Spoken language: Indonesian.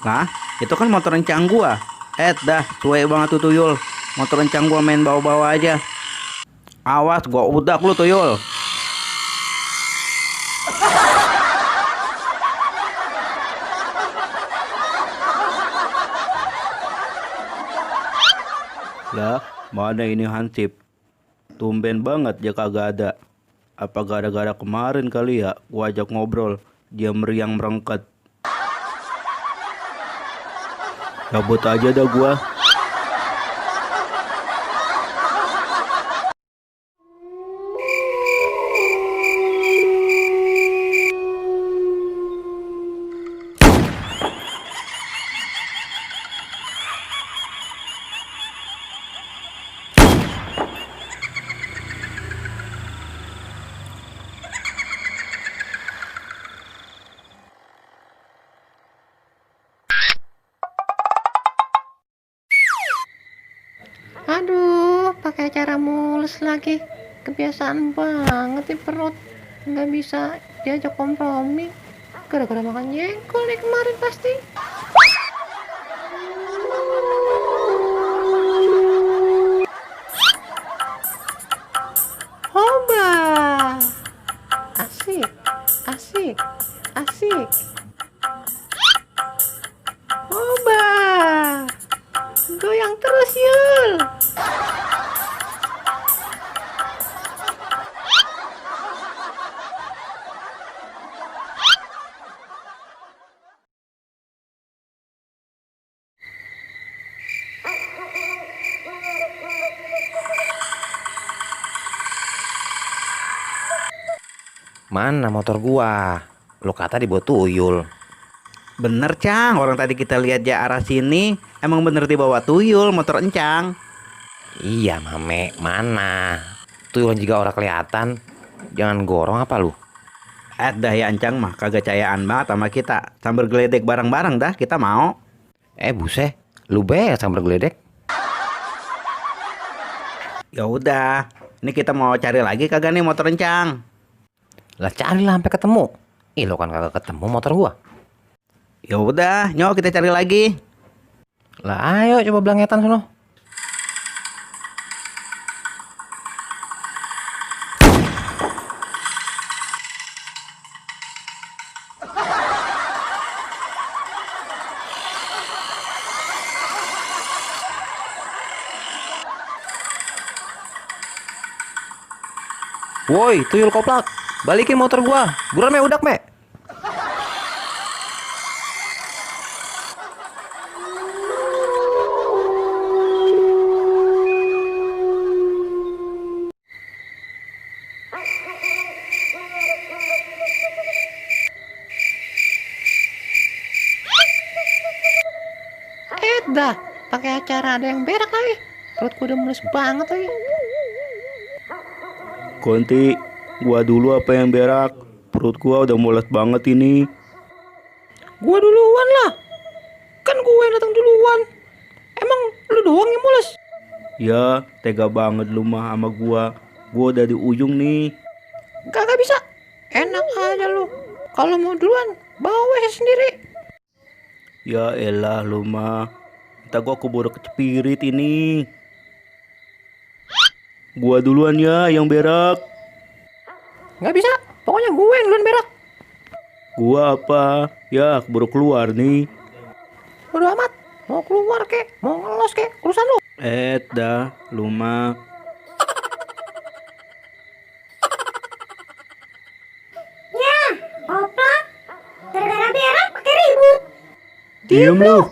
Lah, itu kan motor rencang gua. Dah, cuek banget tuh tuyul. Motor rencang gua main bawa-bawa aja. Awas, gua udak lu tuyul. Lah, mana ini Hansip? Tumben banget dia kagak ada. Apa gara-gara kemarin kali ya gua ajak ngobrol, dia meriang merengket. Cabut aja dah gua. Aduh, pakai cara mulus lagi. Kebiasaan banget nih perut. Nggak bisa diajak kompromi. Gara-gara makan jengkol nih kemarin pasti. Hoba. Asik, asik, asik. Hoba. Goyang terus, Yul. Mana motor gua? Lu kata dibawa tuyul. Bener Cang, orang tadi kita lihat dia arah sini. Emang bener dibawa tuyul motor encang. Iya mame, mana? Tuyul juga orang kelihatan. Jangan gorong apa lu? Dah ya encang mah kagak cayaan banget sama kita. Sambil geledek bareng-bareng dah kita mau. Buset, lu bayar sambar geledek. Ya udah, ini kita mau cari lagi kagak nih motor encang? Lah carilah sampai ketemu. Ih lo kan kagak ketemu motor gua. Ya udah, nyok kita cari lagi. Lah ayo coba belangetan sono. Woi, tuyul koplak, balikin motor gua. Buruan me, udak me. Dah, pakai acara ada yang berak lagi. Perutku udah mulus banget lagi. Konti, gua dulu apa yang berak? Perut gua udah mules banget ini. Gua duluan lah. Kan gue yang datang duluan. Emang lu doang yang mules? Ya, tega banget lu mah sama gua. Gua udah di ujung nih. Kagak bisa. Enak aja lu. Kalau mau duluan, bawa WC sendiri. Ya elah lu mah. Entah gua keburu kecepirit ini. Gua duluan ya yang berak. Nggak bisa. Pokoknya gue yang duluan berak. Gua apa? Ya, keburu keluar nih. Bodo amat. Mau keluar kek, mau ngelos kek, urusan lu. Dah, lu mah. Oplak, gara-gara berak pakai ribut. Diem lu.